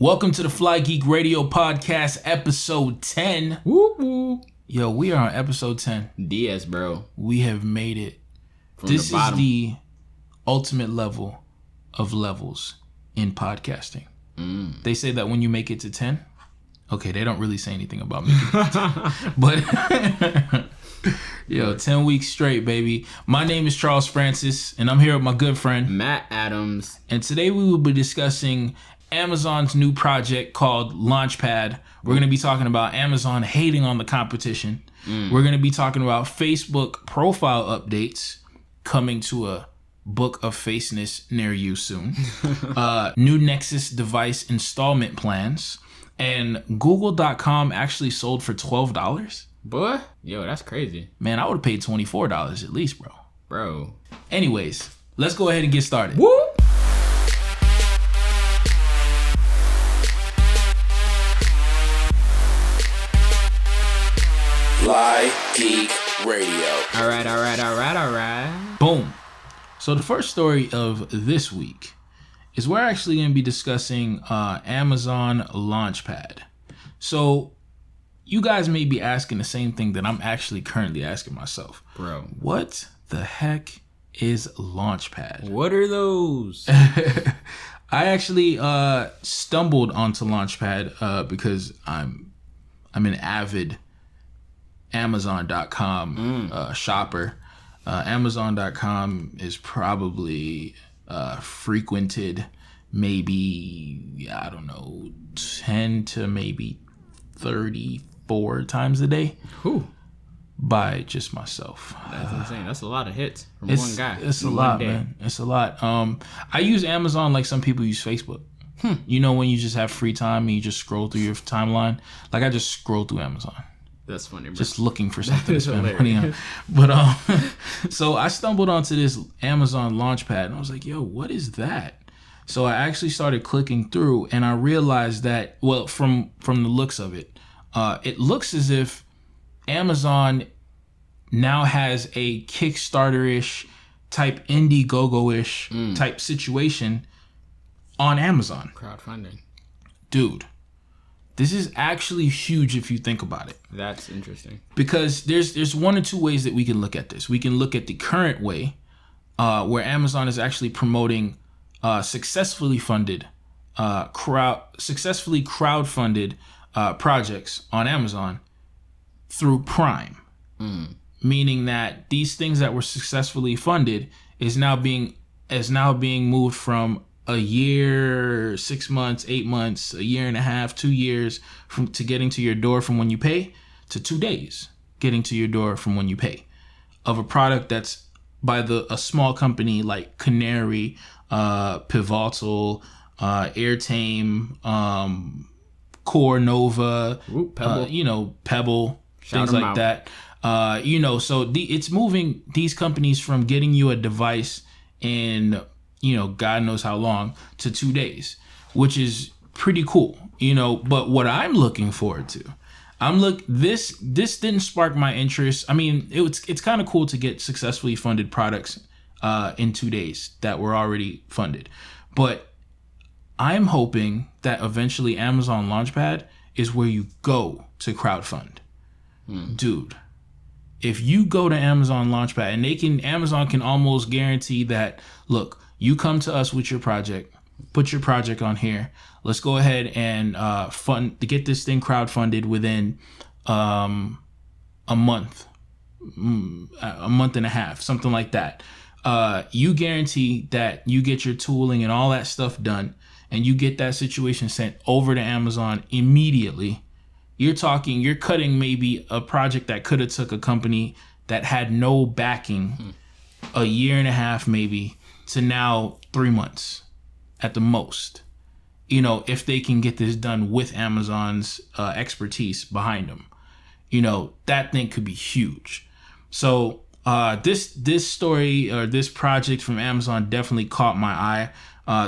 Welcome to the FlyGeek Radio podcast, episode 10. Woo woo. Yo, we are on episode 10. DS, bro. We have made it. From This the bottom. is the ultimate level of levels in podcasting. They say that when you make it to 10, okay, they don't really say anything about making it to 10. But, yo, 10 weeks straight, baby. My name is Charles Francis, and I'm here with my good friend, Matt Adams. And today we will be discussing Amazon's new project called Launchpad. We're going to be talking about Amazon hating on the competition. We're going to be talking about Facebook profile updates coming to a book of faceness near you soon. New Nexus device installment plans. And Google.com actually sold for $12. Boy, yo, that's crazy. Man, I would have paid $24 at least, bro. Bro. Anyways, let's go ahead and get started. Woo! FlyGeek Radio. All right. Boom. So the first story of this week is we're actually going to be discussing Amazon Launchpad. So you guys may be asking the same thing that I'm actually currently asking myself. Bro. What the heck is Launchpad? What are those? I actually stumbled onto Launchpad because I'm an avid Amazon.com shopper. Amazon.com is probably frequented maybe, 10 to maybe 34 times a day. Who? By just myself. That's insane. That's a lot of hits from It's, one guy. It's a in lot, one day. man. It's a lot. I use Amazon like some people use Facebook. You know, when you just have free time and you just scroll through your timeline? Like I just scroll through Amazon. That's funny, bro. Just looking for something to is spend money on. But so I stumbled onto this Amazon Launchpad and I was like, yo, what is that? So I actually started clicking through and I realized that, well, from the looks of it, it looks as if Amazon now has a Kickstarter-ish type Indiegogo-ish type situation on Amazon. Crowdfunding. Dude, this is actually huge if you think about it. That's interesting. Because there's one or two ways that we can look at this. We can look at the current way, where Amazon is actually promoting successfully crowdfunded projects on Amazon through Prime, meaning that these things that were successfully funded is now being moved from a year, 6 months, 8 months, a year and a half, 2 years to getting to your door from when you pay to 2 days getting to your door from when you pay of a product that's by a small company like Canary, Pivotal, Airtame, Core Nova, Pebble. Pebble, Shout things them like out. that. So it's moving these companies from getting you a device in, God knows how long to 2 days, which is pretty cool, but what I'm looking forward to, this didn't spark my interest. I mean, it's kind of cool to get successfully funded products in 2 days that were already funded, but I'm hoping that eventually Amazon Launchpad is where you go to crowdfund. Dude, if you go to Amazon Launchpad and Amazon can almost guarantee that, look, you come to us with your project, put your project on here. Let's go ahead and get this thing crowdfunded within a month and a half, something like that. You guarantee that you get your tooling and all that stuff done, and you get that situation sent over to Amazon immediately. You're cutting maybe a project that could have took a company that had no backing a year and a half maybe to now 3 months at the most. If they can get this done with Amazon's expertise behind them, that thing could be huge. So this story or this project from Amazon definitely caught my eye.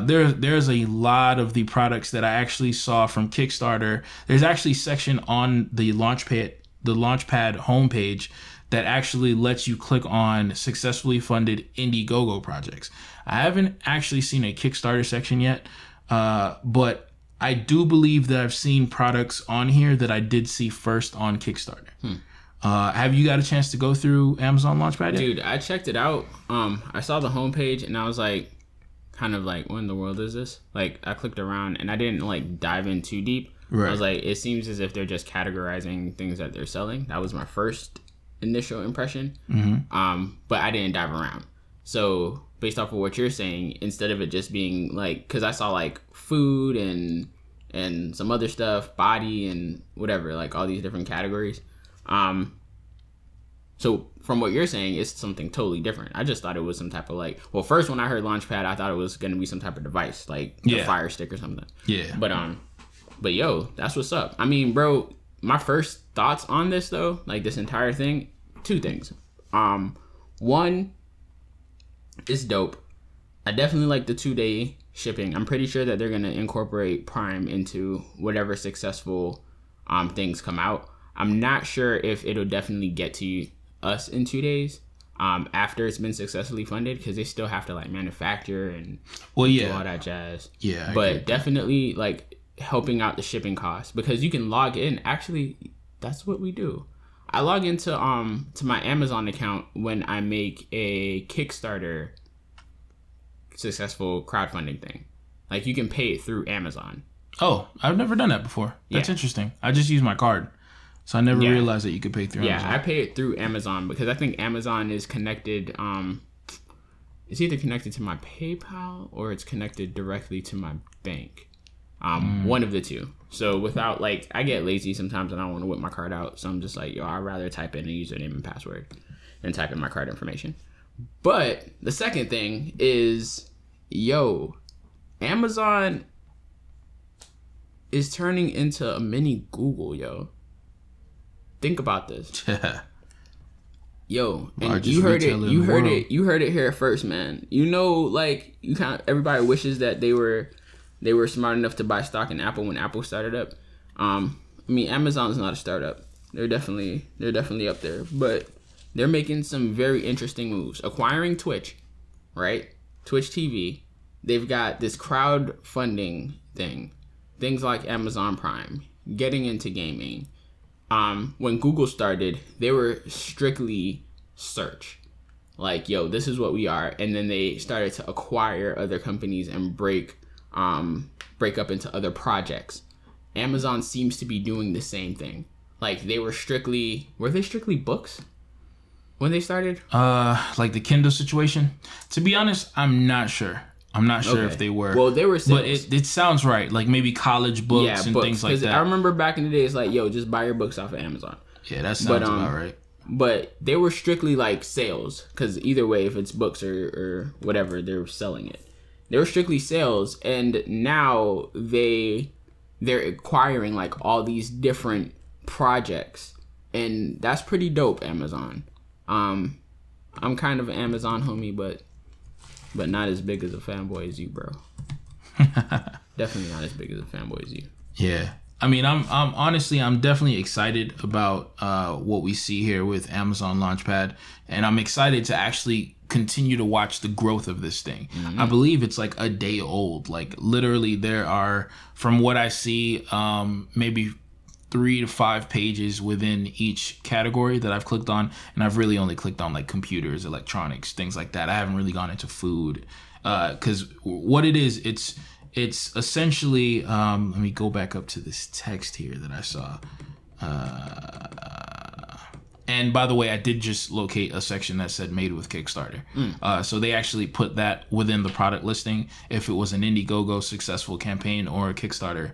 There's a lot of the products that I actually saw from Kickstarter. There's actually a section on the Launchpad homepage that actually lets you click on successfully funded Indiegogo projects. I haven't actually seen a Kickstarter section yet, but I do believe that I've seen products on here that I did see first on Kickstarter. Have you got a chance to go through Amazon Launchpad yet? Dude, I checked it out. I saw the homepage and I was like, kind of like, what in the world is this? Like, I clicked around and I didn't like dive in too deep. Right. I was like, it seems as if they're just categorizing things that they're selling. That was my first initial impression. But I didn't dive around. So based off of what you're saying, instead of it just being like, because I saw like food and some other stuff, body and whatever, like all these different categories. So from what you're saying, it's something totally different. I just thought it was some type of like, well, first when I heard Launchpad, I thought it was going to be some type of device, like a Fire Stick or something. Yeah. But yo, that's what's up. I mean, bro, my first thoughts on this though, like this entire thing, two things. One, it's dope. I definitely like the 2-day shipping. I'm pretty sure that they're going to incorporate Prime into whatever successful things come out. I'm not sure if it'll definitely get to us in 2 days after it's been successfully funded, because they still have to like manufacture and do all that jazz. Yeah, but definitely like helping out the shipping costs, because you can log in. Actually, that's what we do. I log into to my Amazon account when I make a Kickstarter successful crowdfunding thing. Like you can pay it through Amazon. Oh, I've never done that before. That's interesting. I just use my card. So I never realized that you could pay through Amazon. Yeah, I pay it through Amazon because I think Amazon is connected. It's either connected to my PayPal or it's connected directly to my bank. One of the two. So without like, I get lazy sometimes and I don't want to whip my card out. So I'm just like, yo, I'd rather type in a username and password than type in my card information. But the second thing is, yo, Amazon is turning into a mini Google, yo. Think about this. Yo, and you heard it here first, man. You know, like you kind of, everybody wishes that they were smart enough to buy stock in Apple when Apple started up. I mean, Amazon's not a startup. They're definitely up there, but they're making some very interesting moves. Acquiring Twitch, right? Twitch TV. They've got this crowdfunding thing. Things like Amazon Prime. Getting into gaming. When Google started, they were strictly search. Like, yo, this is what we are. And then they started to acquire other companies and break up into other projects. Amazon seems to be doing the same thing. Like, were they strictly books when they started? Like the Kindle situation? To be honest, I'm not sure. I'm not sure if they were. Well, they were sales. But it sounds right. Like maybe college books and books, things like that. I remember back in the day, it's like, yo, just buy your books off of Amazon. Yeah, that sounds about right. But they were strictly like sales, because either way, if it's books or whatever, they're selling it. They were strictly sales, and now they're acquiring like all these different projects, and that's pretty dope, Amazon. I'm kind of an Amazon homie, but not as big as a fanboy as you, bro. Definitely not as big as a fanboy as you. Yeah. I mean, I'm honestly, I'm definitely excited about what we see here with Amazon Launchpad, and I'm excited to actually continue to watch the growth of this thing. Mm-hmm. I believe it's like a day old. Like literally, there are, from what I see, maybe 3 to 5 pages within each category that I've clicked on, and I've really only clicked on like computers, electronics, things like that. I haven't really gone into food, because what it is, it's essentially, let me go back up to this text here that I saw. And by the way, I did just locate a section that said made with Kickstarter. So they actually put that within the product listing if it was an Indiegogo successful campaign or a Kickstarter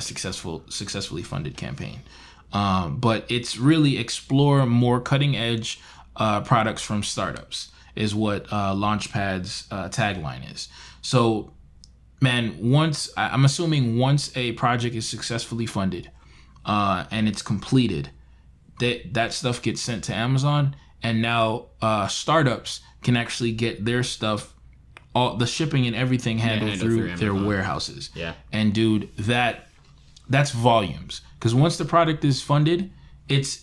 successfully funded campaign. But it's really explore more cutting edge products from startups is what Launchpad's tagline is. So, man, I'm assuming once a project is successfully funded and it's completed, that stuff gets sent to Amazon, and now startups can actually get their stuff, all the shipping and everything handled through their warehouses. Yeah. And dude, that's volumes, because once the product is funded, it's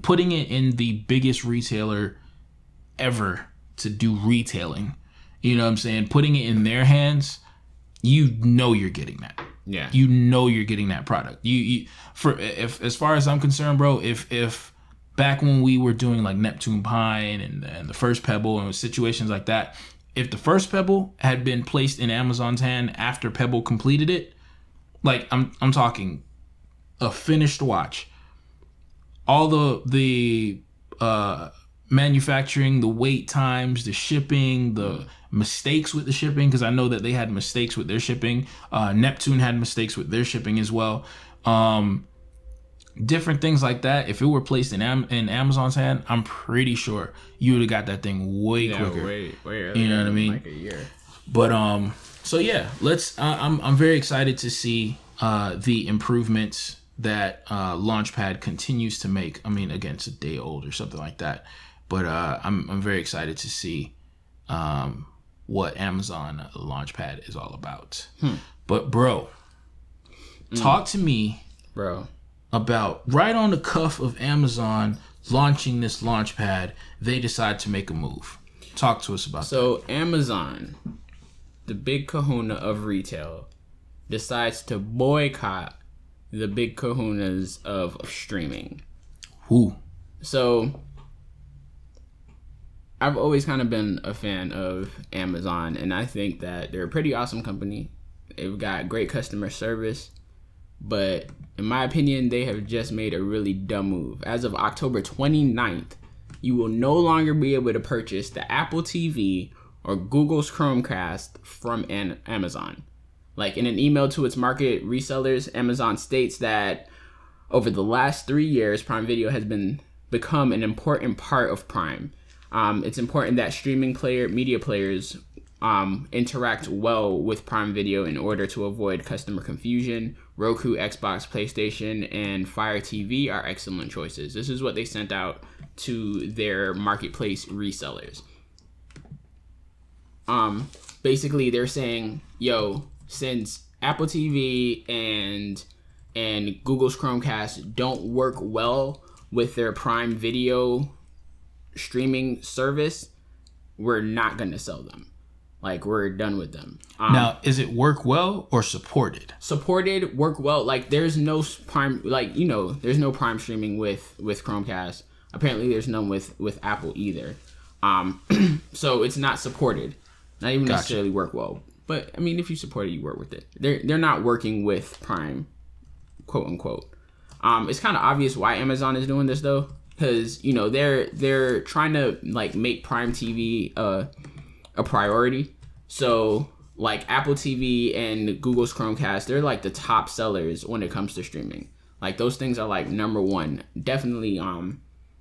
putting it in the biggest retailer ever to do retailing. You know what I'm saying? Putting it in their hands, you know you're getting that. Yeah. You know you're getting that product. As far as I'm concerned, bro, if back when we were doing like Neptune Pine and the first Pebble and situations like that, if the first Pebble had been placed in Amazon's hand after Pebble completed it, like I'm talking a finished watch, all the manufacturing, the wait times, the shipping, the mistakes with the shipping, because I know that they had mistakes with their shipping. Neptune had mistakes with their shipping as well. Different things like that. If it were placed in Amazon's hand, I'm pretty sure you would have got that thing way quicker. Way earlier, you know what I mean? Like a year. But so yeah, let's. I'm very excited to see the improvements that Launchpad continues to make. I mean, again, it's a day old or something like that, but I'm very excited to see what Amazon Launchpad is all about. But bro, talk to me, bro, about right on the cuff of Amazon launching this Launchpad, they decide to make a move. Talk to us about that. So Amazon, the big kahuna of retail, decides to boycott the big kahunas of streaming. Who? So I've always kind of been a fan of Amazon, and I think that they're a pretty awesome company. They've got great customer service, but in my opinion, they have just made a really dumb move. As of October 29th, you will no longer be able to purchase the Apple TV or Google's Chromecast from Amazon. Like in an email to its market resellers, Amazon states that over the last 3 years, Prime Video has become an important part of Prime. It's important that streaming media players interact well with Prime Video in order to avoid customer confusion. Roku, Xbox, PlayStation, and Fire TV are excellent choices. This is what they sent out to their marketplace resellers. Basically, they're saying, yo, since Apple TV and Google's Chromecast don't work well with their Prime Video streaming service, we're not going to sell them. Like, we're done with them. Now, is it work well or supported? Supported, work well. Like, there's no Prime, like, you know, there's no Prime streaming with Chromecast. Apparently, there's none with Apple either. So it's not supported. Not even necessarily work well. But, I mean, if you support it, you work with it. They're not working with Prime, quote unquote. It's kind of obvious why Amazon is doing this, though. Because, you know, they're trying to, like, make Prime TV a priority. So like Apple TV and Google's Chromecast, they're like the top sellers when it comes to streaming. Like those things are like number one. Definitely Apple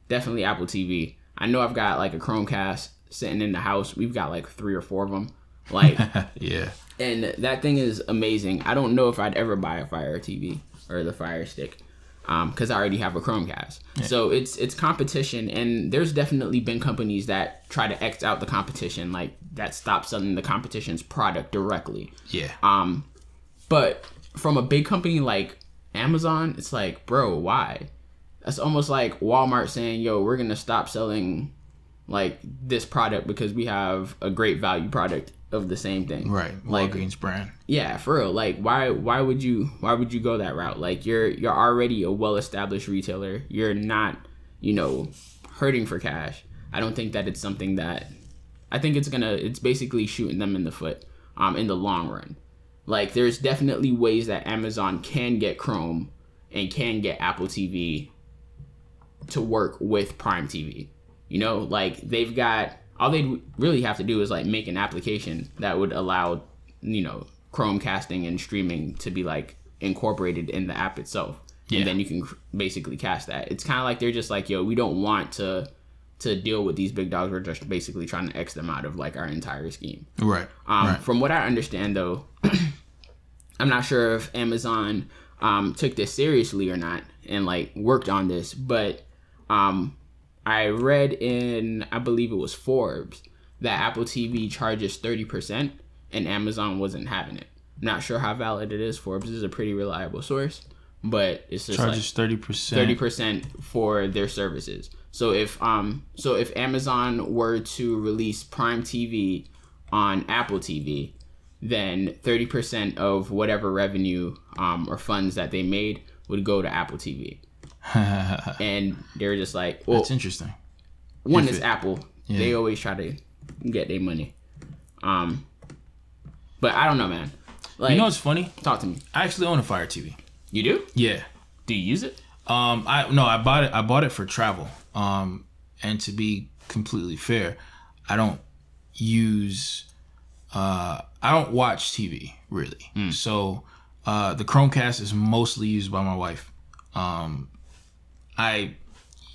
TV. I know I've got like a Chromecast sitting in the house. We've got like 3 or 4 of them. Like yeah. And that thing is amazing. I don't know if I'd ever buy a Fire TV or the Fire Stick. Because I already have a Chromecast. Yeah. So it's competition, and there's definitely been companies that try to X out the competition, like that stop selling the competition's product directly. Yeah. But from a big company like Amazon, it's like, bro, why? That's almost like Walmart saying, yo, we're gonna stop selling like this product because we have a great value product of the same thing. Right. Like Walgreens brand. Yeah, for real. Like why would you go that route? Like you're already a well-established retailer. You're not, you know, hurting for cash. I don't think that it's something that I think it's basically shooting them in the foot in the long run. Like there's definitely ways that Amazon can get Chrome and can get Apple TV to work with Prime TV. You know, like they've got all they really have to do is like make an application that would allow, you know, Chromecasting and streaming to be like incorporated in the app itself. Yeah. And then you can basically cast that. It's kind of like they're just like, yo, we don't want to deal with these big dogs. We're just basically trying to X them out of like our entire scheme. Right. From what I understand though, I'm not sure if Amazon took this seriously or not and like worked on this, but I read in, I believe it was Forbes, that Apple TV charges 30% and Amazon wasn't having it. I'm not sure how valid it is. Forbes is a pretty reliable source, but it's just charges like 30%. 30% for their services. So if Amazon were to release Prime TV on Apple TV, then 30% of whatever revenue or funds that they made would go to Apple TV. And they were just like, well, that's interesting. One is Apple. Yeah. They always try to get their money. But I don't know, man. Like, you know what's funny? Talk to me. I actually own a Fire TV. You do? Yeah. Do you use it? I bought it for travel. And to be completely fair, I don't watch TV really. So the Chromecast is mostly used by my wife. I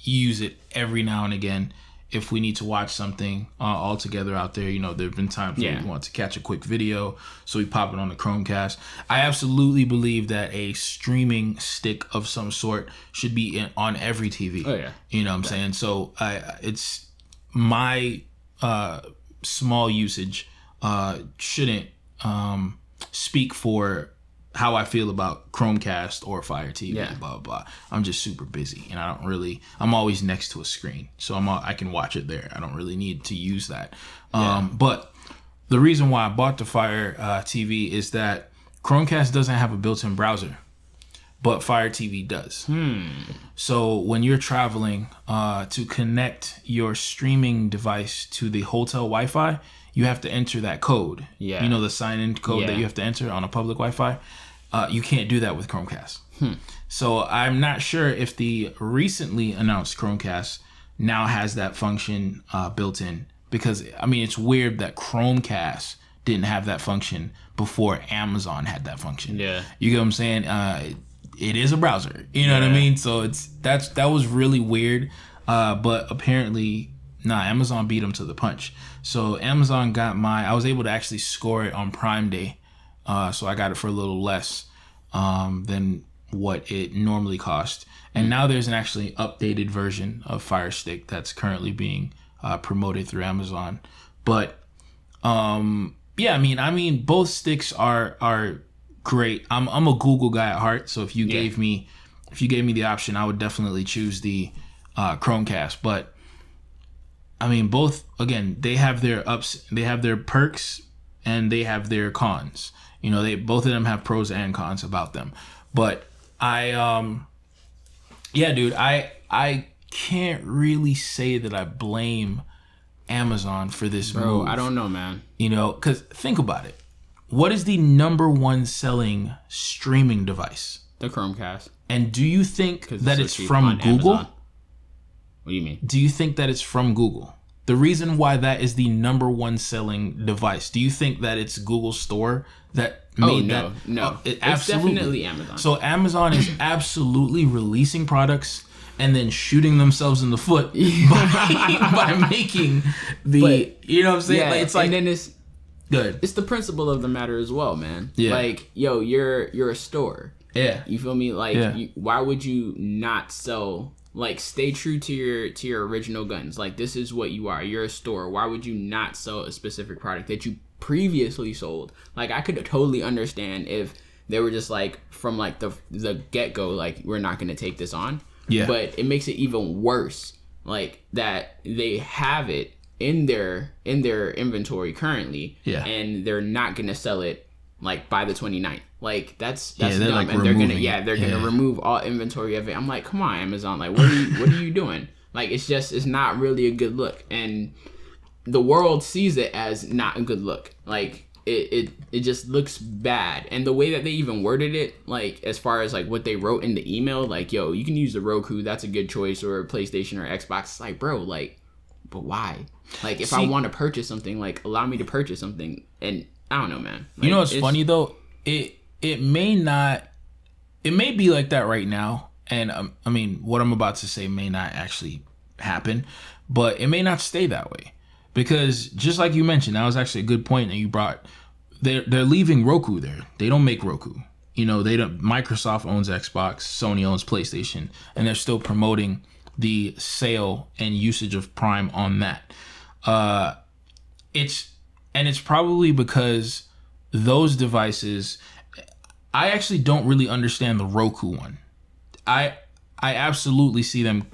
use it every now and again if we need to watch something all together out there. You know, there have been times where we want to catch a quick video, so we pop it on the Chromecast. I absolutely believe that a streaming stick of some sort should be on every TV. Oh yeah. You know what I'm saying? So it's my small usage shouldn't speak for how I feel about Chromecast or Fire TV, blah, blah, blah. I'm just super busy, and I'm always next to a screen, so I can watch it there. I don't really need to use that. But the reason why I bought the Fire TV is that Chromecast doesn't have a built-in browser, but Fire TV does. So when you're traveling to connect your streaming device to the hotel Wi-Fi, you have to enter that code. Yeah. You know, the sign-in code that you have to enter on a public Wi-Fi? You can't do that with Chromecast. So I'm not sure if the recently announced Chromecast now has that function built in. Because, I mean, it's weird that Chromecast didn't have that function before Amazon had that function. Yeah. You get what I'm saying? It is a browser. You know what I mean? So that was really weird. But apparently... Amazon beat them to the punch. So Amazon got I was able to actually score it on Prime Day. So I got it for a little less than what it normally cost. And now there's an actually updated version of Fire Stick that's currently being promoted through Amazon. But I mean both sticks are great. I'm a Google guy at heart, so if you gave me the option, I would definitely choose the Chromecast. But I mean, both, again, they have their ups, they have their perks, and they have their cons. You know, both of them have pros and cons about them. But I can't really say that I blame Amazon for this move. I don't know, man. You know, because think about it. What is the number one selling streaming device? The Chromecast. And do you think that it's from Google? Amazon. What do you mean? Do you think that it's from Google? The reason why that is the number one selling device, do you think that it's Google Store that made that? No. It's definitely Amazon. So Amazon is absolutely releasing products and then shooting themselves in the foot by making you know what I'm saying? Yeah, it's like, and then it's good. It's the principle of the matter as well, man. Yeah. Like, yo, you're a store. Yeah. You feel me? Like, why would you not sell? Like, stay true to your original guns. Like, this is what you are. You're a store. Why would you not sell a specific product that you previously sold? Like, I could totally understand if they were just like, from like the get-go, like, we're not going to take this on. Yeah. But it makes it even worse, like, that they have it in their inventory currently, and they're not going to sell it, like, by the 29th. Like, that's dumb. Like, and they're gonna remove all inventory of it. I'm like, come on, Amazon, like, what are you doing? Like, it's not really a good look, and the world sees it as not a good look. Like, it just looks bad. And the way that they even worded it, like, as far as like what they wrote in the email, like, yo, you can use the Roku, that's a good choice, or a PlayStation or Xbox. It's like, bro, like, but why? Like, if I want to purchase something, like, allow me to purchase something. And I don't know, man. Like, you know what's funny though? It may be like that right now, and I mean, what I'm about to say may not actually happen, but it may not stay that way, because just like you mentioned, that was actually a good point that you brought. They're leaving Roku there. They don't make Roku. You know, they don't. Microsoft owns Xbox, Sony owns PlayStation, and they're still promoting the sale and usage of Prime on that. It's probably because those devices, I actually don't really understand the Roku one. I absolutely see them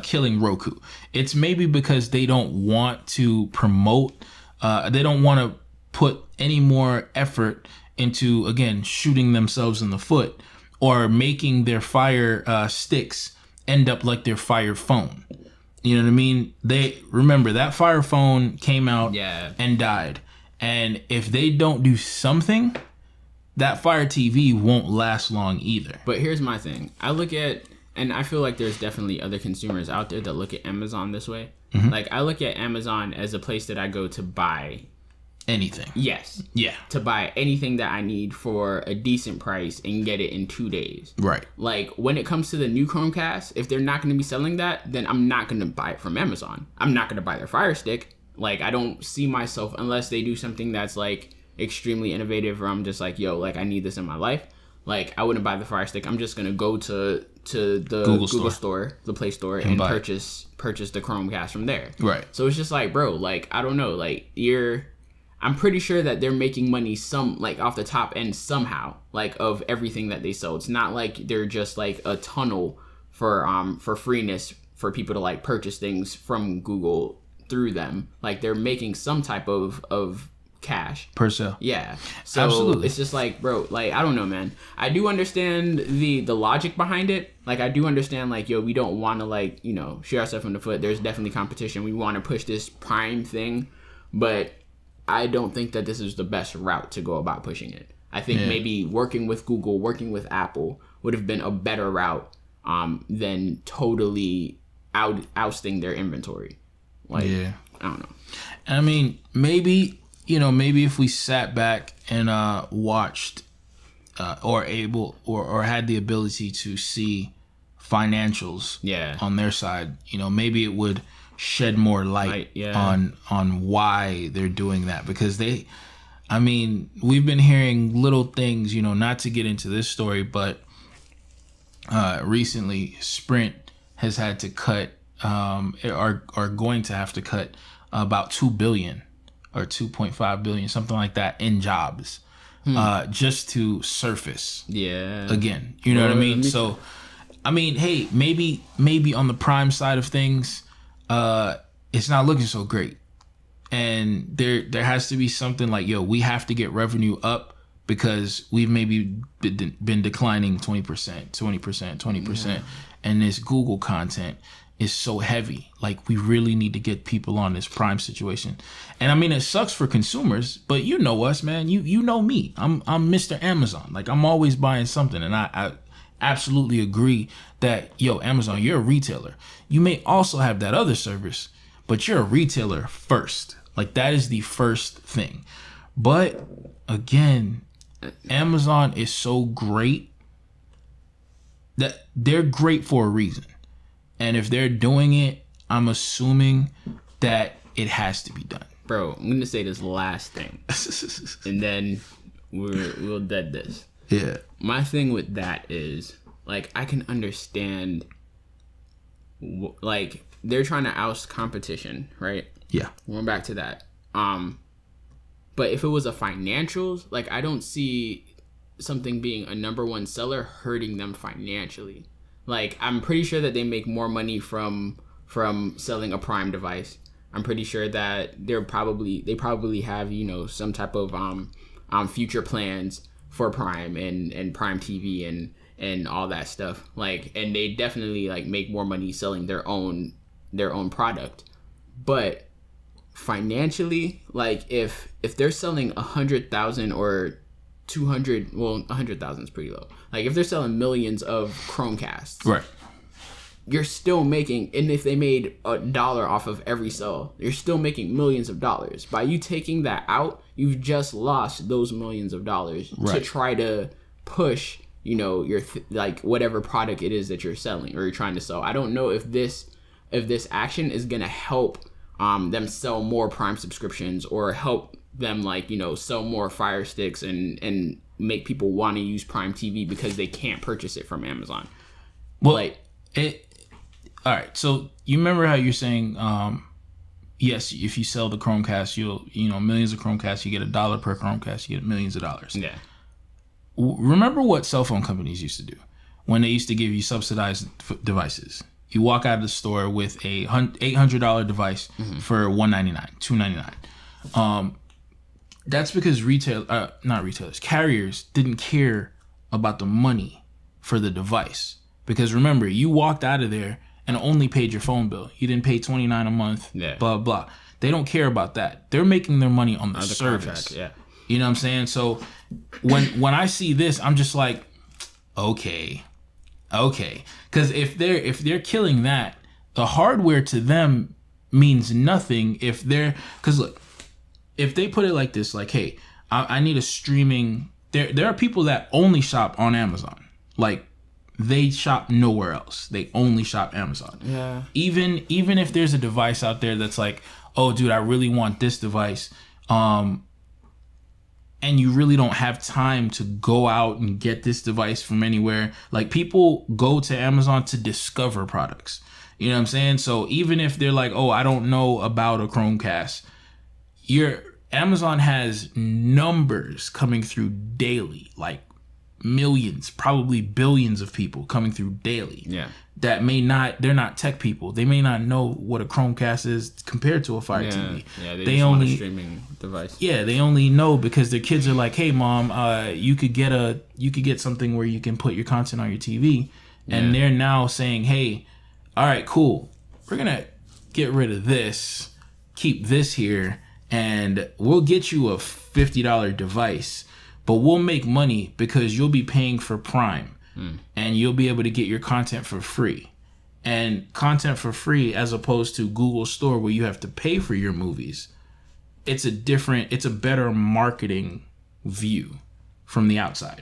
killing Roku. It's maybe because they don't want to promote, they don't want to put any more effort into, again, shooting themselves in the foot or making their Fire sticks end up like their Fire phone. You know what I mean? They remember that Fire phone came out and died. And if they don't do something, that Fire TV won't last long either. But here's my thing. I look at, and I feel like there's definitely other consumers out there that look at Amazon this way. Mm-hmm. Like, I look at Amazon as a place that I go to buy anything. Yes. Yeah. To buy anything that I need for a decent price and get it in 2 days. Right. Like, when it comes to the new Chromecast, if they're not going to be selling that, then I'm not going to buy it from Amazon. I'm not going to buy their Fire Stick. Like, I don't see myself, unless they do something that's, like, extremely innovative, or I'm just like, yo, like, I need this in my life. Like, I wouldn't buy the Fire Stick. I'm just going to go to the Google store, the Play Store, and purchase the Chromecast from there. Right. So it's just like, bro, like, I don't know. Like, I'm pretty sure that they're making money off the top end somehow, like, of everything that they sell. It's not like they're just like a tunnel for freeness for people to like purchase things from Google through them. Like, they're making some type of cash per sale. Yeah. So absolutely. It's just like, bro, like, I don't know, man. I do understand the logic behind it. Like, I do understand, like, yo, we don't want to, like, you know, shoot ourselves in the foot. There's definitely competition. We want to push this Prime thing, but I don't think that this is the best route to go about pushing it. I think maybe working with Google, working with Apple would have been a better route than totally ousting their inventory. Like, I don't know. I mean, maybe if we sat back and watched or had the ability to see financials on their side, you know, maybe it would shed more light on why they're doing that. Because we've been hearing little things, you know, not to get into this story, but recently Sprint has had to cut are going to have to cut about 2 billion or 2.5 billion, something like that, in jobs just to surface again, you know what I mean? So I mean, hey, maybe on the Prime side of things, it's not looking so great, and there has to be something like, yo, we have to get revenue up because we've maybe been declining 20%, and this Google content is so heavy. Like, we really need to get people on this Prime situation. And I mean, it sucks for consumers, but you know us, man. You know me. I'm Mr. Amazon. Like, I'm always buying something, and I absolutely agree that, yo, Amazon, you're a retailer. You may also have that other service, but you're a retailer first. Like, that is the first thing. But again, Amazon is so great that they're great for a reason. And if they're doing it, I'm assuming that it has to be done. Bro, I'm going to say this last thing. And then we'll dead this. Yeah. My thing with that is, like, I can understand, like, they're trying to oust competition, right? Yeah. Going back to that. But if it was a financials, like, I don't see something being a number one seller hurting them financially. Like, I'm pretty sure that they make more money from selling a Prime device. I'm pretty sure that they probably have, you know, some type of future plans for Prime and Prime TV and all that stuff. Like, and they definitely, like, make more money selling their own product. But financially, like, if they're selling 100,000 or 200, well, 100,000 is pretty low. Like, if they're selling millions of Chromecasts, right, you're still making, and if they made $1 off of every sale, you're still making millions of dollars. By you taking that out, you've just lost those millions of dollars to try to push, you know, your like whatever product it is that you're selling or you're trying to sell. I don't know if this action is gonna help them sell more Prime subscriptions or help them, like, you know, sell more Fire Sticks and make people want to use Prime TV because they can't purchase it from Amazon. Well, like, all right, so you remember how you're saying, yes, if you sell the Chromecast, you know, millions of Chromecasts, you get $1 per Chromecast, you get millions of dollars. Yeah. Remember what cell phone companies used to do when they used to give you subsidized devices? You walk out of the store with a $800 device for $199, $299. That's because carriers didn't care about the money for the device. Because remember, you walked out of there and only paid your phone bill. You didn't pay $29 a month, blah, blah. They don't care about that. They're making their money on the service. Contract, You know what I'm saying? So when I see this, I'm just like, okay. Because if they're killing that, the hardware to them means nothing because look, if they put it like this, like, hey, I need a streaming. There are people that only shop on Amazon. Like, they shop nowhere else. They only shop Amazon. Yeah. Even if there's a device out there that's like, oh, dude, I really want this device, and you really don't have time to go out and get this device from anywhere. Like, people go to Amazon to discover products. You know what I'm saying? So even if they're like, oh, I don't know about a Chromecast, Amazon has numbers coming through daily, like millions, probably billions of people coming through daily. Yeah. That they're not tech people. They may not know what a Chromecast is compared to a Fire TV. Yeah, they only want a streaming device. Yeah, they only know because their kids are like, hey mom, you could get something where you can put your content on your TV. And they're now saying, hey, all right, cool. We're gonna get rid of this, keep this here, and we'll get you a $50 device, but we'll make money because you'll be paying for Prime. And you'll be able to get your content for free. And content for free, as opposed to Google Store where you have to pay for your movies, it's a better marketing view from the outside.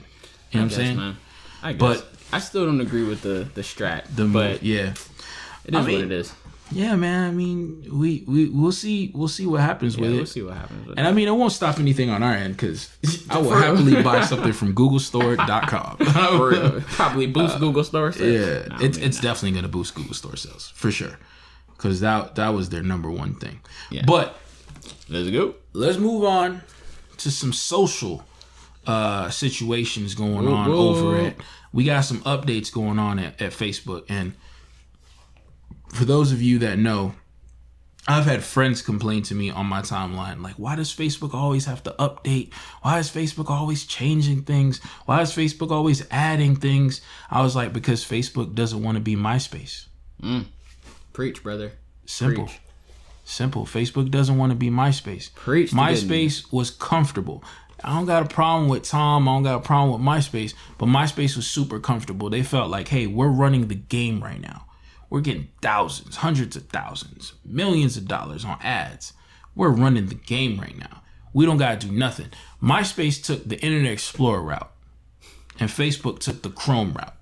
You know what I'm saying? Man. I guess. But I still don't agree with the strat. But yeah, it is what it is. Yeah, man. I mean, we'll see what happens with it. We'll see what happens with it. And I mean, it won't stop anything on our end because I will happily buy something from GoogleStore.com. Probably boost Google Store sales. Yeah, it's definitely going to boost Google Store sales for sure because that was their number one thing. Yeah. But let's go. Let's move on to some social situations going on over it. We got some updates going on at Facebook. And for those of you that know, I've had friends complain to me on my timeline, like, why does Facebook always have to update? Why is Facebook always changing things? Why is Facebook always adding things? I was like, because Facebook doesn't want to be MySpace. Preach, brother. Simple. Preach. Simple. Facebook doesn't want to be MySpace. Preach. MySpace was comfortable. I don't got a problem with Tom. I don't got a problem with MySpace. But MySpace was super comfortable. They felt like, hey, we're running the game right now. We're getting thousands, hundreds of thousands, millions of dollars on ads. We're running the game right now. We don't got to do nothing. MySpace took the Internet Explorer route, and Facebook took the Chrome route,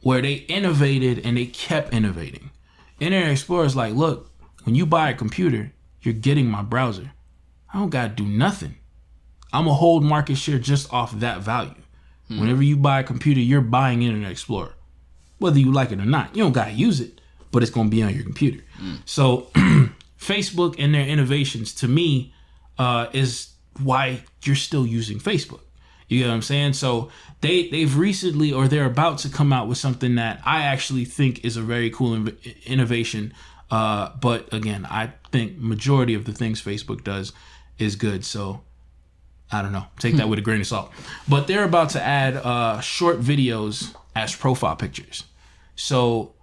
where they innovated and they kept innovating. Internet Explorer is like, look, when you buy a computer, you're getting my browser. I don't got to do nothing. I'm going to hold market share just off that value. Whenever you buy a computer, you're buying Internet Explorer. Whether you like it or not, you don't got to use it, but it's going to be on your computer. So Facebook and their innovations, to me, is why you're still using Facebook. You get what I'm saying? So they've recently, or they're about to come out with something that I actually think is a very cool innovation. But again, I think majority of the things Facebook does is good. So I don't know. Take that with a grain of salt. But they're about to add short videos as profile pictures. So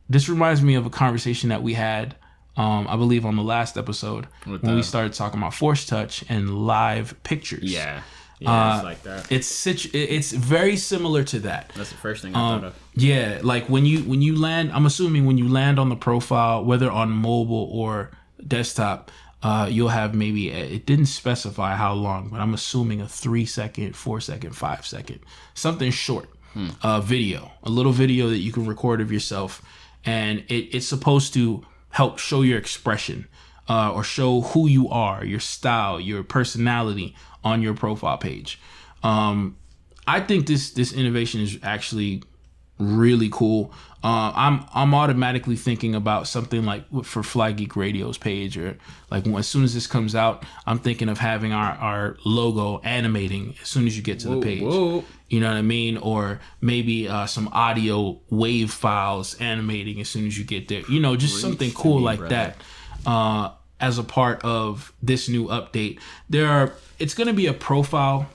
this reminds me of a conversation that we had, I believe on the last episode when we started talking about Force Touch and live pictures. Yeah, it's like that. It's very similar to that. That's the first thing I thought of. Yeah, like when you land, I'm assuming when you land on the profile, whether on mobile or desktop, you'll have maybe, it didn't specify how long, but I'm assuming a 3 second, 4 second, 5 second, something short, video, a little video that you can record of yourself. And it's supposed to help show your expression, or show who you are, your style, your personality on your profile page. I think this innovation is actually really cool. I'm automatically thinking about something like for FlyGeek Radio's page, or like as soon as this comes out, I'm thinking of having our logo animating as soon as you get to the page. Whoa. You know what I mean? Or maybe some audio wave files animating as soon as you get there. You know, just something cool like that. as a part of this new update. It's going to be a profile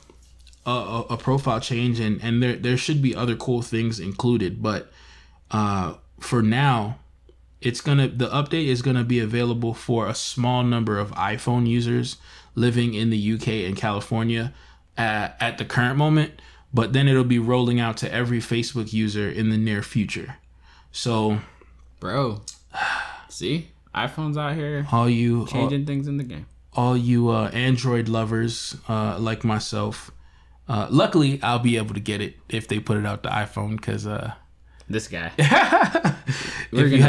change, and there should be other cool things included. But for now, the update is gonna be available for a small number of iPhone users living in the UK and California at the current moment. But then it'll be rolling out to every Facebook user in the near future. So, bro, see, iPhones out here, changing things in the game. All you Android lovers like myself. Luckily, I'll be able to get it if they put it out to iPhone, because this guy. If you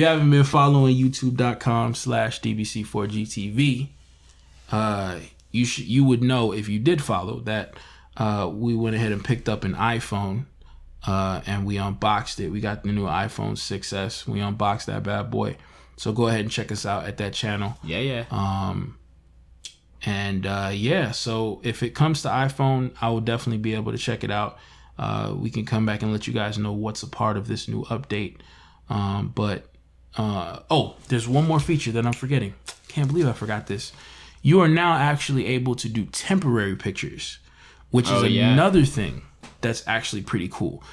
haven't been following youtube.com/dbc4gtv, you would know, if you did follow, that we went ahead and picked up an iPhone, and we unboxed it. We got the new iPhone 6s. We unboxed that bad boy. So go ahead and check us out at that channel. Yeah. So if it comes to iPhone, I will definitely be able to check it out. We can come back and let you guys know what's a part of this new update. There's one more feature that I'm forgetting. Can't believe I forgot this. You are now actually able to do temporary pictures, which is another thing that's actually pretty cool.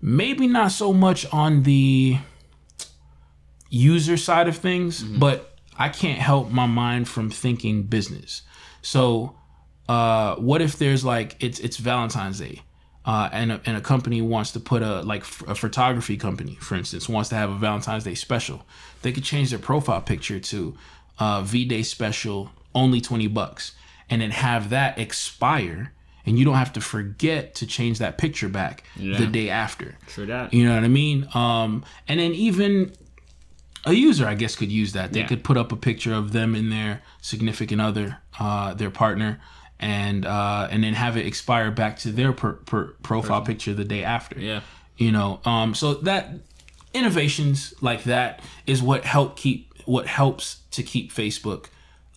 Maybe not so much on the user side of things, but I can't help my mind from thinking business. So what if there's it's Valentine's Day, and a company wants to put a photography company, for instance, wants to have a Valentine's Day special. They could change their profile picture to V-Day special, only $20, and then have that expire, and you don't have to forget to change that picture back the day after. True that. You know what I mean? And then even a user, I guess, could use that. They could put up a picture of them and their significant other, their partner, and then have it expire back to their profile picture the day after. Yeah. So that innovations like that is what helps to keep Facebook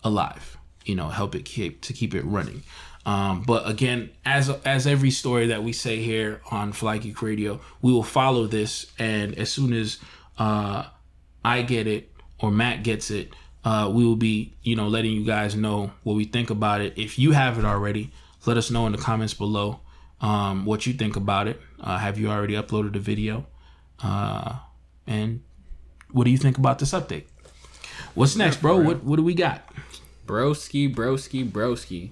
alive. Help it keep it running. But again, as every story that we say here on FlyGeek Radio, we will follow this, and as soon as I get it or Matt gets it, we will be, letting you guys know what we think about it. If you have it already, let us know in the comments below what you think about it. Have you already uploaded a video? And what do you think about this update? What's next, bro? What do we got? Broski.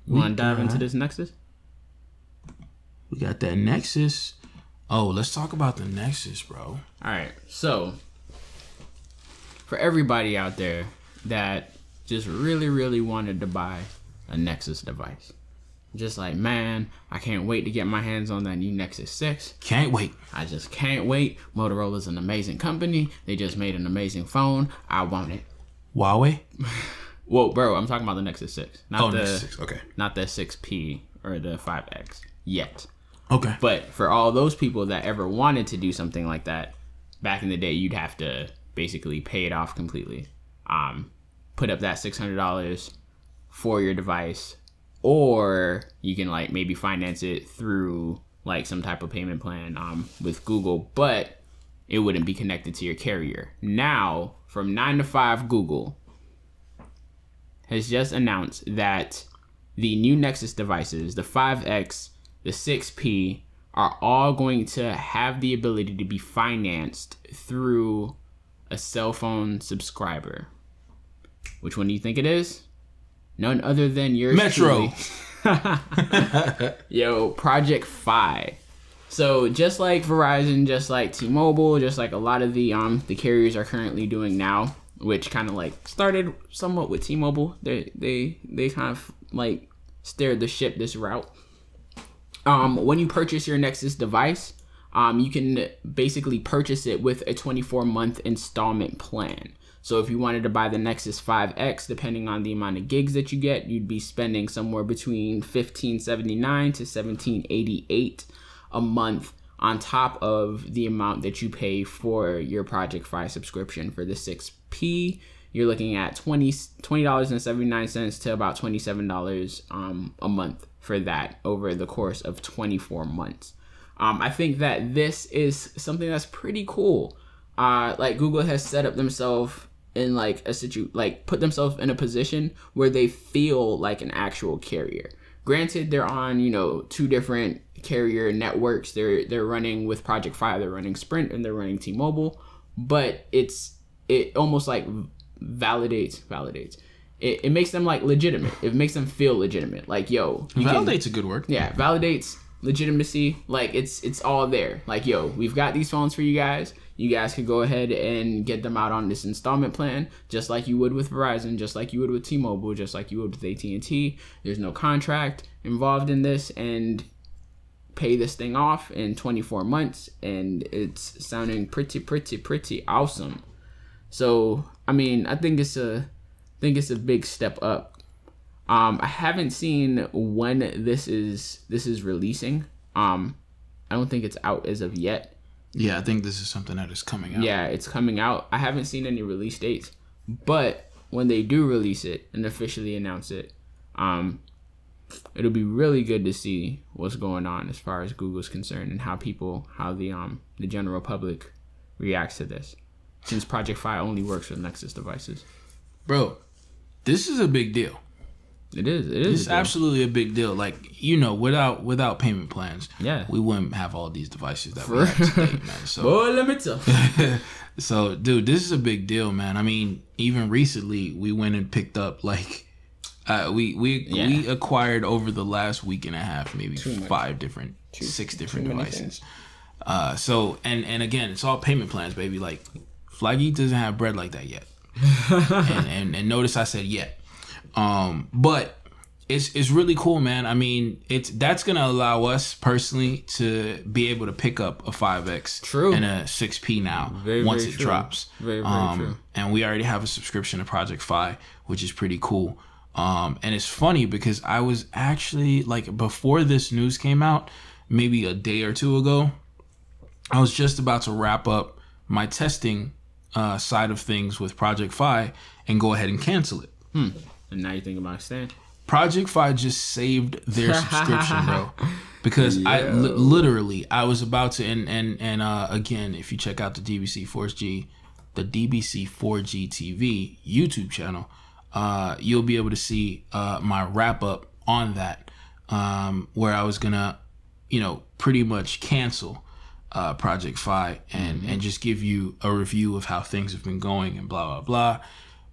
You want to dive into this Nexus? We got that Nexus. Oh, let's talk about the Nexus, bro. All right. So, for everybody out there that just really, really wanted to buy a Nexus device, just like, man, I can't wait to get my hands on that new Nexus 6. Can't wait. I just can't wait. Motorola's an amazing company. They just made an amazing phone. I want it. Huawei? Whoa, bro, I'm talking about the Nexus 6. Nexus 6. Okay. Not the 6P or the 5X yet. Okay. But for all those people that ever wanted to do something like that, back in the day, you'd have to basically pay it off completely. Put up that $600 for your device, or you can maybe finance it through some type of payment plan with Google, but it wouldn't be connected to your carrier. Now, from 9 to 5, Google has just announced that the new Nexus devices, the 5X, the 6P, are all going to have the ability to be financed through a cell phone subscriber. Which one do you think it is? None other than yours Metro. Yo, Project Fi. So just like Verizon, just like T-Mobile, just like a lot of the carriers are currently doing now, which kind of started somewhat with T-Mobile. They kind of steered the ship this route. When you purchase your Nexus device, you can basically purchase it with a 24-month installment plan. So if you wanted to buy the Nexus 5X, depending on the amount of gigs that you get, you'd be spending somewhere between $15.79 to $17.88 a month on top of the amount that you pay for your Project Fi subscription. For the 6P, you're looking at $20.79 to about $27 a month for that over the course of 24 months. I think that this is something that's pretty cool. Google has set up themselves in like put themselves in a position where they feel like an actual carrier. Granted, they're on, you know, 2 different carrier networks. They're running with Project Fi, they're running Sprint, and they're running T-Mobile, but it almost like validates. It makes them like legitimate. It makes them feel legitimate. Like, yo, validate's a good word. Yeah, validates legitimacy. Like it's all there. Like, yo, we've got these phones for you guys. You guys could go ahead and get them out on this installment plan, just like you would with Verizon, just like you would with T-Mobile, just like you would with AT&T. There's no contract involved in this, and pay this thing off in 24 months, and it's sounding pretty awesome. So, I mean, I think it's a big step up. I haven't seen when this is releasing. I don't think it's out as of yet. Yeah, I think this is something that is coming out. Yeah, it's coming out. I haven't seen any release dates, but when they do release it and officially announce it, it'll be really good to see what's going on as far as Google's concerned, and how the general public reacts to this, since Project Fi only works with Nexus devices. Bro, this is a big deal. It is. It's absolutely a big deal. Like, you know, without payment plans, we wouldn't have all these devices that we have today, man. So, boy, let me tell you. So, dude, this is a big deal, man. I mean, even recently, we went and picked up like we acquired over the last week and a half maybe 6 different devices. So and again, it's all payment plans, baby. Like, FlyGeek doesn't have bread like that yet. and notice I said yet. But it's really cool, man. I mean, that's gonna allow us personally to be able to pick up a 5X and a 6P now once it drops. Very true. And we already have a subscription to Project Fi, which is pretty cool. And it's funny because I was actually, like, before this news came out, maybe a day or 2 ago, I was just about to wrap up my testing side of things with Project Fi and go ahead and cancel it. And now you think about staying? Project Fi just saved their subscription, bro. Because literally I was about to, and again, if you check out the DBC 4G TV YouTube channel, you'll be able to see my wrap up on that, where I was gonna, you know, pretty much cancel Project Fi and just give you a review of how things have been going and blah blah blah.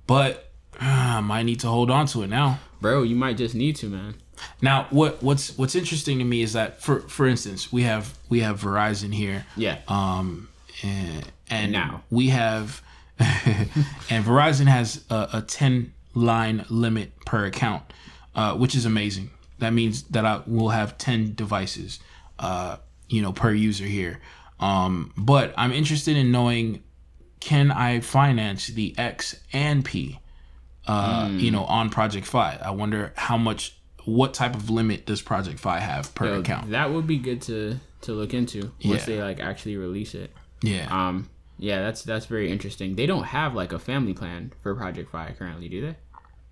But I might need to hold on to it now, bro. You might just need to, man. Now, what's interesting to me is that for instance, we have Verizon here. Yeah. And now we have, and Verizon has a 10-line limit per account, which is amazing. That means that I will have 10 devices, you know, per user here. But I'm interested in knowing, can I finance the X and P? You know, on Project Fi. I wonder what type of limit does Project Fi have per account? That would be good to look into once they like actually release it. Yeah. Yeah, that's very interesting. They don't have like a family plan for Project Fi currently, do they?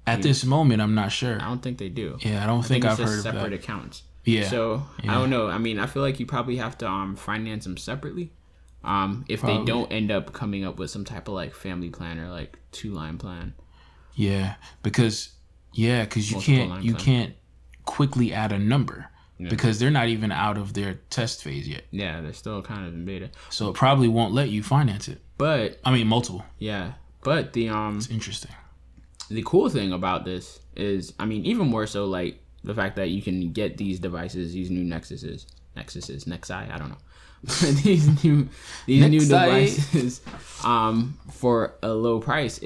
At this moment, I'm not sure. I don't think they do. Yeah, I don't think I've heard of that. Separate accounts. Yeah. So I don't know. I mean, I feel like you probably have to finance them separately. If they don't end up coming up with some type of like family plan or like 2-line plan. Yeah, because you can't quickly add a number because they're not even out of their test phase yet. Yeah, they're still kind of in beta. So it probably won't let you finance it. But I mean, multiple. Yeah, but it's interesting. The cool thing about this is, I mean, even more so, like the fact that you can get these devices, these new Nexi, I don't know. these new devices for a low price.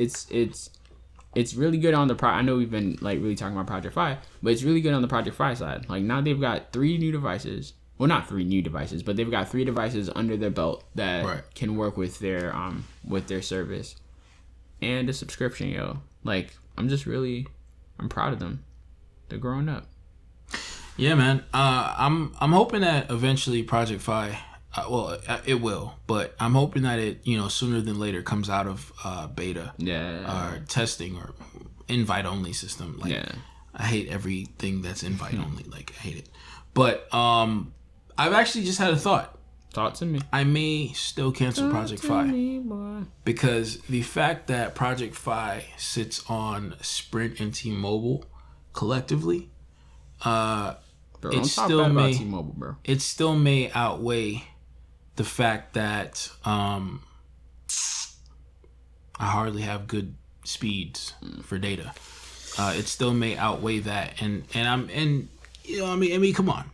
It's really good on the I know we've been like really talking about Project Fi, but it's really good on the Project Fi side. Like now they've got 3 new devices. Well, not 3 new devices, but they've got 3 devices under their belt that can work with their service and a subscription, yo. Like I'm proud of them. They're growing up. Yeah, man. I'm hoping that eventually Project Fi, it will, but I'm hoping that it, you know, sooner than later comes out of beta, or testing or invite only system. Like, I hate everything that's invite only. Like, I hate it. But I've actually just had a thought. Talk to me. I may still cancel Project Fi because the fact that Project Fi sits on Sprint and T-Mobile collectively, Bro, it still about may T-Mobile, bro. It still may outweigh the fact that I hardly have good speeds for data. It still may outweigh that, and you know, I mean, come on.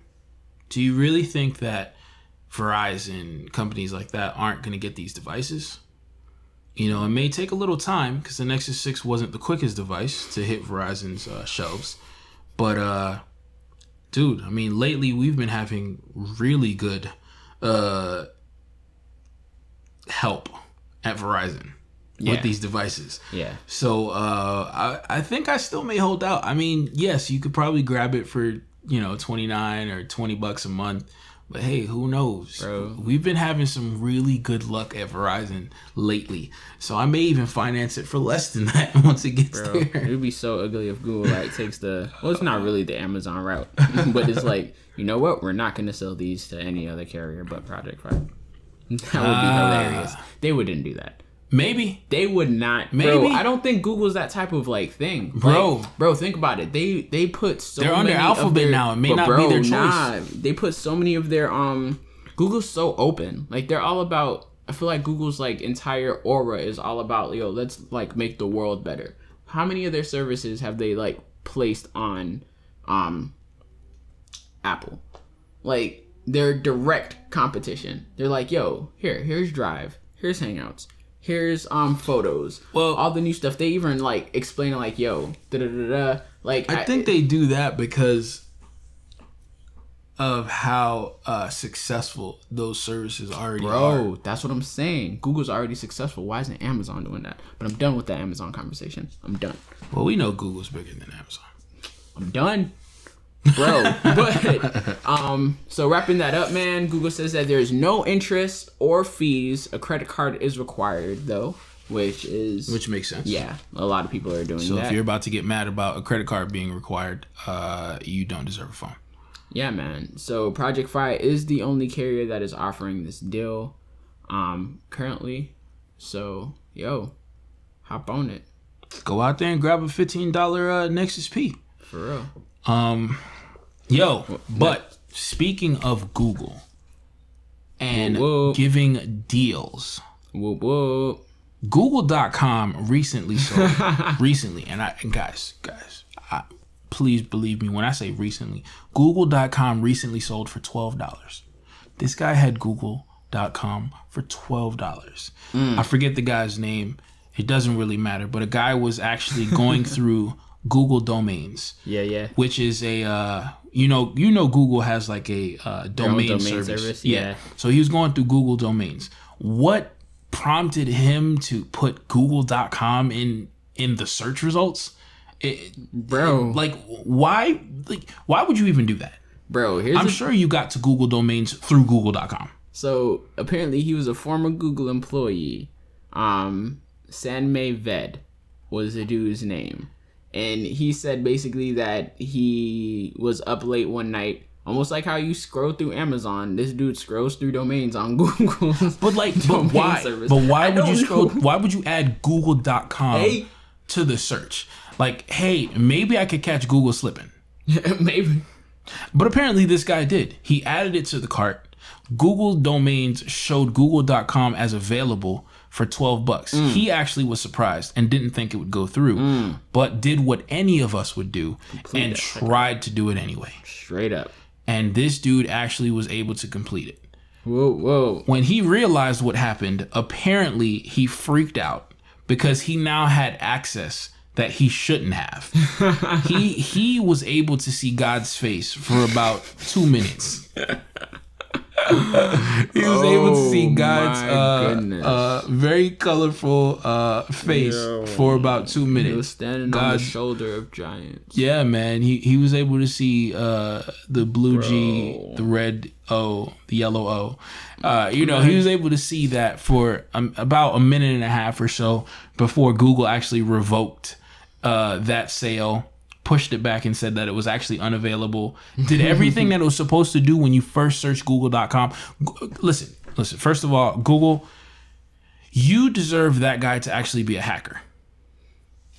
Do you really think that Verizon, companies like that, aren't going to get these devices? You know, it may take a little time because the Nexus 6 wasn't the quickest device to hit Verizon's shelves. But, dude, I mean, lately we've been having really good help at Verizon with these devices. Yeah. So I think I still may hold out. I mean, yes, you could probably grab it for, you know, $29 or $20 a month. But hey, who knows? Bro. We've been having some really good luck at Verizon lately. So I may even finance it for less than that once it gets there. It would be so ugly if Google takes it's not really the Amazon route. But it's like, you know what? We're not going to sell these to any other carrier but Project Fi. That would be hilarious. They wouldn't do that. Maybe. They would not. Maybe. Bro, I don't think Google's that type of thing. Bro, think about it. They put so they're under Alphabet now. It may not be their choice. Nah, they put so many of their Google's so open. They're all about, I feel like Google's entire aura is all about, let's make the world better. How many of their services have they placed on Apple? Their direct competition. They're here's Drive, here's Hangouts, here's photos. Well, all the new stuff. They even explain I think they do that because of how successful those services already are. Bro, that's what I'm saying. Google's already successful. Why isn't Amazon doing that? But I'm done with that Amazon conversation. I'm done. Well, we know Google's bigger than Amazon. I'm done. Bro, but so wrapping that up, man, Google says that there's no interest or fees. A credit card is required though, which makes sense. Yeah, a lot of people are doing that. So if you're about to get mad about a credit card being required, you don't deserve a phone. Yeah, man. So Project Fi is the only carrier that is offering this deal currently. So, hop on it. Go out there and grab a $15 Nexus P. For real. But speaking of Google and giving deals, Google.com recently sold. And guys, please believe me when I say recently. Google.com recently sold for $12. This guy had Google.com for $12. I forget the guy's name. It doesn't really matter. But a guy was actually going through Google domains. Yeah. Which is a Google has a domain service. Yeah. So he was going through Google domains. What prompted him to put Google.com in the search results? Why would you even do that? Bro, I'm sure you got to Google domains through Google.com. So apparently he was a former Google employee. Sanmay Ved was the dude's name. And he said basically that he was up late one night, almost like how you scroll through Amazon. This dude scrolls through domains on Google. But why? Service. But why would you scroll? Why would you add Google.com to the search? Hey, maybe I could catch Google slipping. Maybe. But apparently this guy did. He added it to the cart. Google domains showed Google.com as available for $12. He actually was surprised and didn't think it would go through, but did what any of us would do and tried to do it anyway. Straight up. And this dude actually was able to complete it. Whoa. When he realized what happened, apparently he freaked out because he now had access that he shouldn't have. He was able to see God's face for about 2 minutes. He was able to see God's very colorful face for about 2 minutes. He was standing on the shoulder of giants. Yeah, man. He was able to see the blue G, the red O, the yellow O. He was able to see that for about a minute and a half or so before Google actually revoked that sale pushed it back and said that it was actually unavailable. Did everything that it was supposed to do when you first searched Google.com. Listen. First of all, Google, you deserve that guy to actually be a hacker.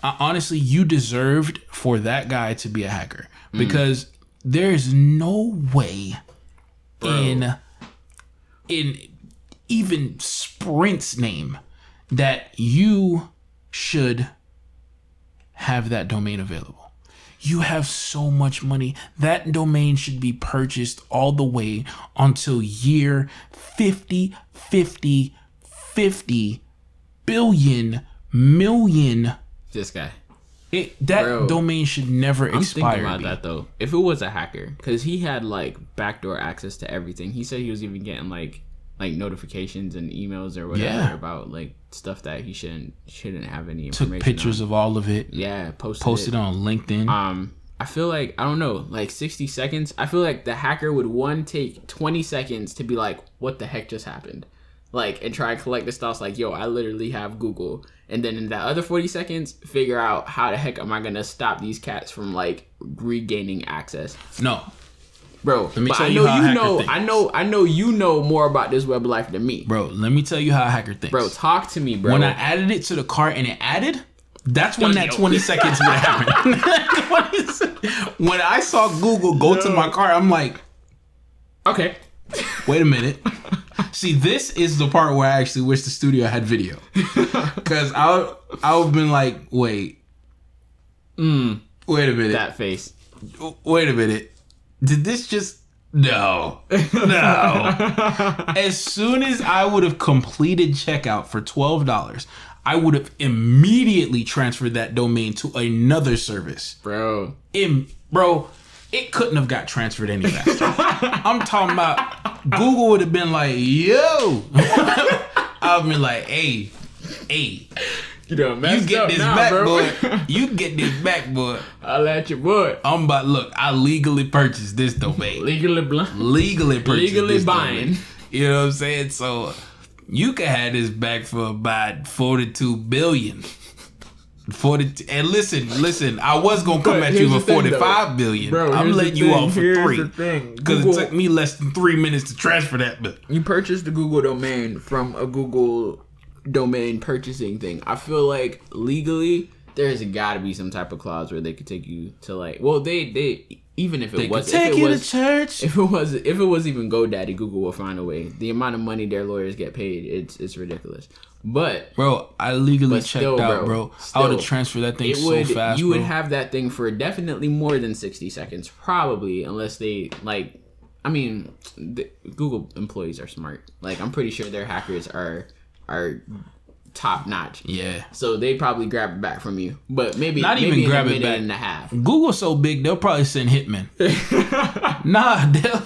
Honestly, you deserved for that guy to be a hacker because there's no way in even Sprint's name that you should have that domain available. You have so much money. That domain should be purchased all the way until year 50 billion million. This guy. That domain should never expire. I'm thinking about that though. If it was a hacker, because he had like backdoor access to everything. He said he was even getting like notifications and emails or whatever about like stuff that he shouldn't have any information. Took pictures of all of it. Yeah, posted on LinkedIn. I feel like, I don't know, like 60 seconds. I feel like the hacker would take 20 seconds to be like, what the heck just happened? Like, and try and collect the stuff like, yo, I literally have Google. And then in that other 40 seconds, figure out how the heck am I going to stop these cats from like regaining access. No. Bro, let me tell you how a hacker thinks. I know you know more about this web life than me. Bro, let me tell you how a hacker thinks. Bro, talk to me, bro. When I added it to the cart and it added, that's when that 20 seconds would happen. When I saw Google go to my cart, I'm like, okay, wait a minute. See, this is the part where I actually wish the studio had video. Because I would have been like, wait a minute. That face. Wait a minute. Did this just... No. As soon as I would have completed checkout for $12, I would have immediately transferred that domain to another service. Bro, it couldn't have got transferred any faster. I'm talking about Google would have been like, yo. I've been like, hey. You get this now, back, bro. boy. You get this back, boy. I'll at your boy. I legally purchased this domain. Legally purchased this buying. Domain. You know what I'm saying? So you can have this back for about 42 billion. 40, and listen, I was gonna come at you for 45 billion. Bro, I'm letting you off for $3 because it took me less than 3 minutes to transfer that bill. You purchased the Google domain from a Google domain purchasing thing. I feel like legally there's got to be some type of clause where they could take you to like, well, they even if it was take you to church. If it was even GoDaddy, Google will find a way. The amount of money their lawyers get paid, it's ridiculous. But bro, I legally checked out, bro. I would have transferred that thing so fast. You would have that thing for definitely more than 60 seconds, probably, unless they like. I mean, the Google employees are smart. Like, I'm pretty sure their hackers are top notch. Yeah. So they probably grab it back from you, but maybe not even maybe grab in a it minute back. and a half. Google's so big, they'll probably send hitmen. They'll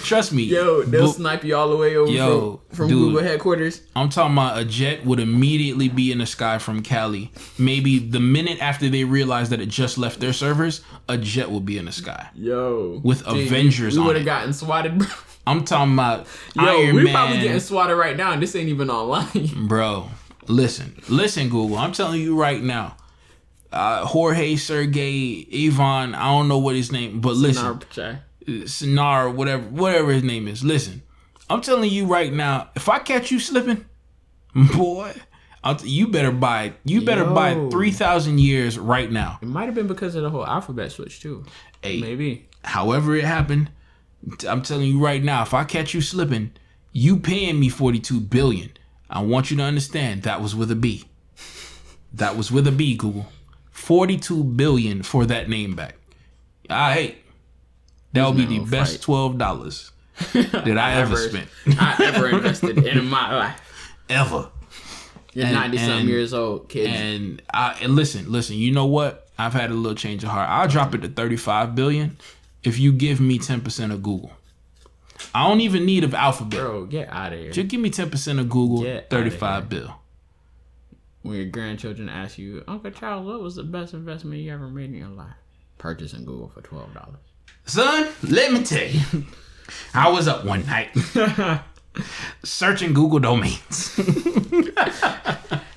trust me. Yo, they'll snipe you all the way over from dude, Google headquarters. I'm talking about a jet would immediately be in the sky from Cali. Maybe the minute after they realize that it just left their servers, a jet will be in the sky. Yo, with Avengers on it. We would have gotten swatted, bro. I'm talking about Iron Man. We're probably getting swatted right now, and this ain't even online. Bro, listen, Google. I'm telling you right now. Jorge, Sergey, Ivan, I don't know what his name, but listen. Sinar, whatever his name is. Listen, I'm telling you right now, if I catch you slipping, boy, you better buy 3,000 years right now. It might have been because of the whole alphabet switch too. Hey, maybe. However it happened, I'm telling you right now, if I catch you slipping, you paying me 42 billion. I want you to understand that was with a B. That was with a B, Google. 42 billion for that name back. That would be the best $12 that I ever spent. I ever invested in my life. Ever. You're 90-something years old, kids. And listen, you know what? I've had a little change of heart. I'll drop it to 35 billion if you give me 10% of Google. I don't even need of Alphabet. Bro, get out of here. Just give me 10% of Google, 35 bill. When your grandchildren ask you, Uncle Charles, what was the best investment you ever made in your life? Purchasing Google for $12. Son, let me tell you. I was up one night searching Google domains.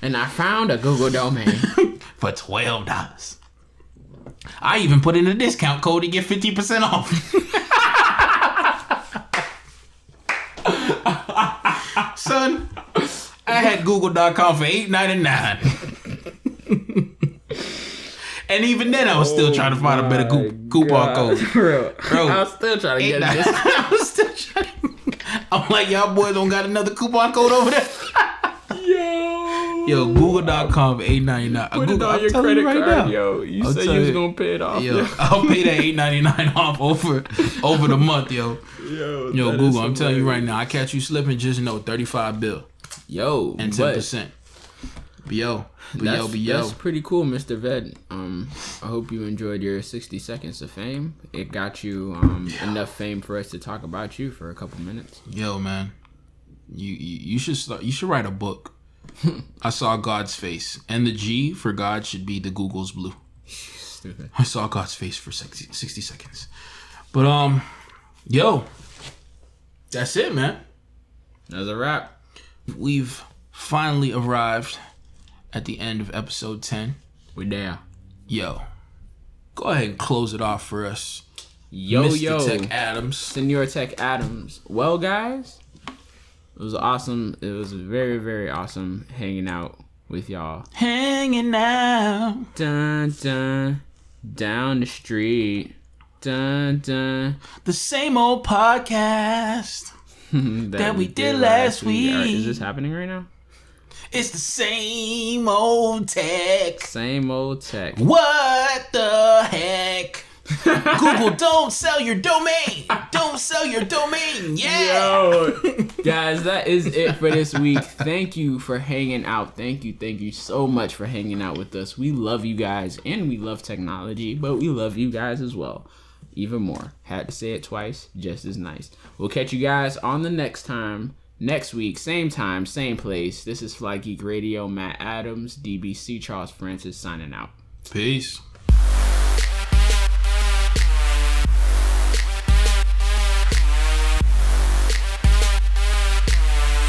And I found a Google domain for $12. I even put in a discount code to get 50% off. Son, I had Google.com for $8.99. And even then, I was still trying to find a better coupon code. Bro, I was still trying to get this. I was still trying. I'm like, y'all boys don't got another coupon code over there? Yo, Google.com for $8.99. Put it on your credit card, yo. You said you was gonna pay it off. Yo, I'll pay that $8.99 off over the month, yo. Yo, Google, I'm telling you right now, I catch you slipping, just know $35 bill. Yo, and 10%. That's pretty cool, Mr. Ved. I hope you enjoyed your 60 seconds of fame. It got you enough fame for us to talk about you for a couple minutes. Yo, man, you should write a book. I saw God's face, and the G for God should be the Google's blue. Stupid. I saw God's face for 60 seconds. But yo, that's it, man. That's a wrap. We've finally arrived at the end of episode 10. We're there. Yo, go ahead and close it off for us. Mr. Tech Adams. Senor Tech Adams. Well, guys, it was awesome. It was very, very awesome hanging out with y'all. Hanging out. Dun, dun, down the street. Dun, dun. The same old podcast that we did last week. Right, is this happening right now? It's the same old tech. Same old tech. What the heck? Google, don't sell your domain. Don't sell your domain. Yeah. Yo, guys, that is it for this week. Thank you for hanging out. Thank you so much for hanging out with us. We love you guys, and we love technology, but we love you guys as well. Even more. Had to say it twice, just as nice. We'll catch you guys on the next week, same time, same place. This is FlyGeek Radio. Matt Adams, DBC Charles Francis signing out. Peace.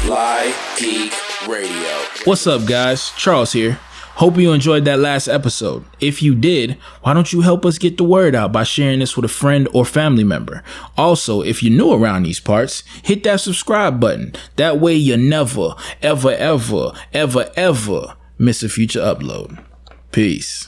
FlyGeek Radio. What's up, guys? Charles here. Hope you enjoyed that last episode. If you did, why don't you help us get the word out by sharing this with a friend or family member? Also, if you're new around these parts, hit that subscribe button. That way you never, ever, ever, ever, ever miss a future upload. Peace.